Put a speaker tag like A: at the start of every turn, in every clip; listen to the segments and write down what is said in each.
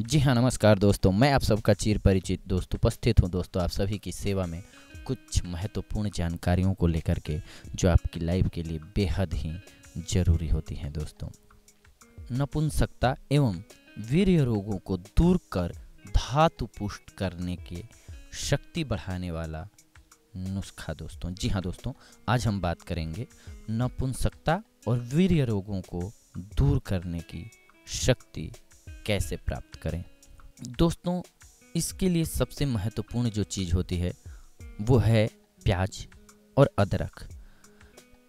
A: जी हाँ, नमस्कार दोस्तों। मैं आप सबका चिर परिचित दोस्त उपस्थित हूँ दोस्तों आप सभी की सेवा में कुछ महत्वपूर्ण जानकारियों को लेकर के, जो आपकी लाइफ के लिए बेहद ही ज़रूरी होती हैं दोस्तों। नपुंसकता एवं वीर्य रोगों को दूर कर धातु पुष्ट करने की शक्ति बढ़ाने वाला नुस्खा दोस्तों। जी हाँ दोस्तों, आज हम बात करेंगे नपुंसकता और वीर्य रोगों को दूर करने की शक्ति कैसे प्राप्त करें। दोस्तों, इसके लिए सबसे महत्वपूर्ण जो चीज़ होती है वो है प्याज और अदरक।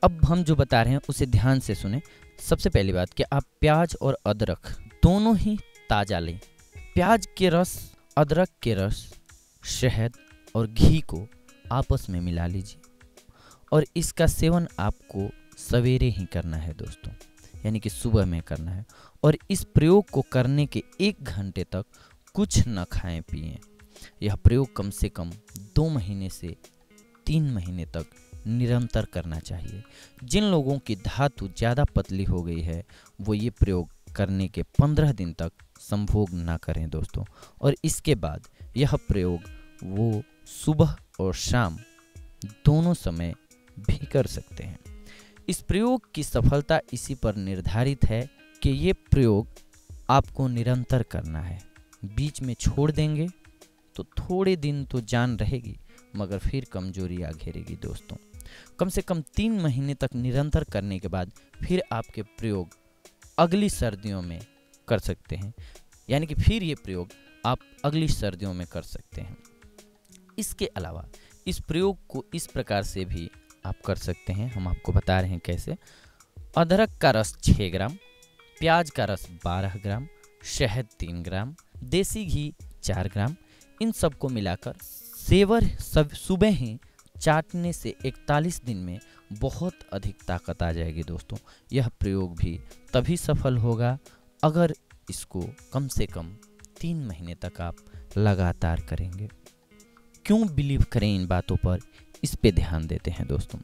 A: अब हम जो बता रहे हैं उसे ध्यान से सुने। सबसे पहली बात कि आप प्याज और अदरक दोनों ही ताज़ा लें। प्याज के रस, अदरक के रस, शहद और घी को आपस में मिला लीजिए और इसका सेवन आपको सवेरे ही करना है दोस्तों, यानी कि सुबह में करना है। और इस प्रयोग को करने के 1 घंटे तक कुछ न खाएं पिएं। यह प्रयोग कम से कम 2 महीने से 3 महीने तक निरंतर करना चाहिए। जिन लोगों की धातु ज़्यादा पतली हो गई है वो ये प्रयोग करने के 15 दिन तक संभोग ना करें दोस्तों। और इसके बाद यह प्रयोग वो सुबह और शाम दोनों समय भी कर सकते हैं। इस प्रयोग की सफलता इसी पर निर्धारित है कि ये प्रयोग आपको निरंतर करना है। बीच में छोड़ देंगे तो थोड़े दिन तो जान रहेगी, मगर फिर कमजोरी आ घेरेगी दोस्तों। कम से कम 3 महीने तक निरंतर करने के बाद फिर आपके प्रयोग अगली सर्दियों में कर सकते हैं, यानी कि फिर ये प्रयोग आप अगली सर्दियों में कर सकते हैं। इसके अलावा इस प्रयोग को इस प्रकार से भी आप कर सकते हैं, हम आपको बता रहे हैं कैसे। अदरक का रस 6 ग्राम, प्याज का रस 12 ग्राम, शहद 3 ग्राम, देसी घी 4 ग्राम, इन सब को मिलाकर सेवर सब सुबह ही चाटने से 41 दिन में बहुत अधिक ताकत आ जाएगी दोस्तों। यह प्रयोग भी तभी सफल होगा अगर इसको कम से कम 3 महीने तक आप लगातार करेंगे। क्यों बिलीव करें इन बातों पर, इस पे ध्यान देते हैं दोस्तों।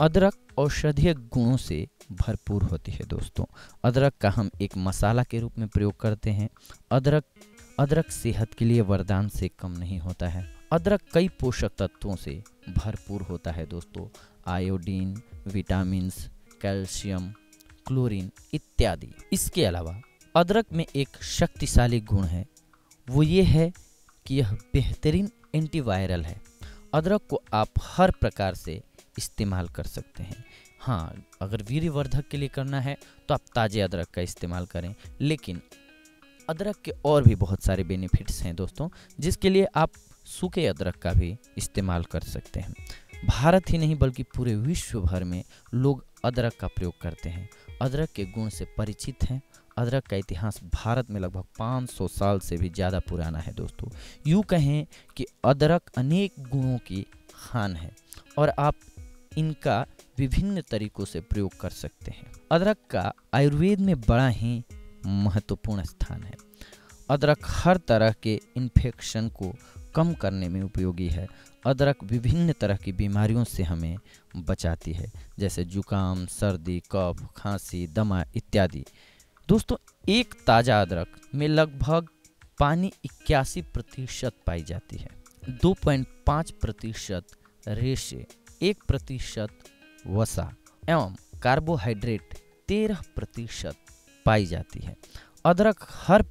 A: अदरक औषधीय गुणों से भरपूर होती है दोस्तों। अदरक का हम एक मसाला के रूप में प्रयोग करते हैं। अदरक सेहत के लिए वरदान से कम नहीं होता है। अदरक कई पोषक तत्वों से भरपूर होता है दोस्तों। आयोडीन, विटामिन्स, कैल्शियम, क्लोरीन इत्यादि। इसके अलावा अदरक में एक शक्तिशाली गुण है, वो ये है कि यह बेहतरीन एंटीवायरल है। अदरक को आप हर प्रकार से इस्तेमाल कर सकते हैं। हाँ, अगर वीर्यवर्धक के लिए करना है तो आप ताज़े अदरक का इस्तेमाल करें, लेकिन अदरक के और भी बहुत सारे बेनिफिट्स हैं दोस्तों, जिसके लिए आप सूखे अदरक का भी इस्तेमाल कर सकते हैं। भारत ही नहीं बल्कि पूरे विश्व भर में लोग अदरक का प्रयोग करते हैं, अदरक के गुण से परिचित हैं। अदरक का इतिहास भारत में लगभग 500 साल से भी ज़्यादा पुराना है दोस्तों। यूँ कहें कि अदरक अनेक गुणों की खान है और आप इनका विभिन्न तरीकों से प्रयोग कर सकते हैं। अदरक का आयुर्वेद में बड़ा ही महत्वपूर्ण स्थान है। अदरक हर तरह के इन्फेक्शन को कम करने में उपयोगी है। अदरक विभिन्न तरह की बीमारियों से हमें बचाती है, जैसे जुकाम, सर्दी, कफ, खांसी, दमा इत्यादि। दोस्तों, एक ताज़ा अदरक में लगभग पानी 81% पाई जाती है, 2.5% रेशे, 1% वसा एवं कार्बोहाइड्रेट 13% पाई जाती है। अदरक हर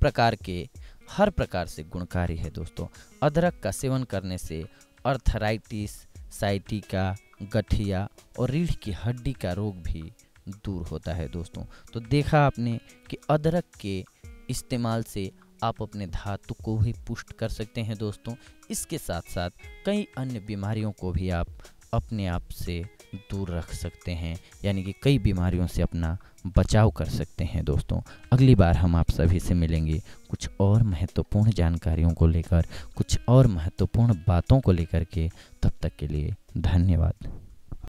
A: प्रकार से गुणकारी है दोस्तों। अदरक का सेवन करने से अर्थराइटिस, साइटिका, गठिया और रीढ़ की हड्डी का रोग भी दूर होता है दोस्तों। तो देखा आपने कि अदरक के इस्तेमाल से आप अपने धातु को भी पुष्ट कर सकते हैं दोस्तों। इसके साथ साथ कई अन्य बीमारियों को भी आप अपने आप से दूर रख सकते हैं, यानी कि कई बीमारियों से अपना बचाव कर सकते हैं दोस्तों। अगली बार हम आप सभी से मिलेंगे कुछ और महत्वपूर्ण जानकारियों को लेकर, कुछ और महत्वपूर्ण बातों को लेकर के। तब तक के लिए धन्यवाद।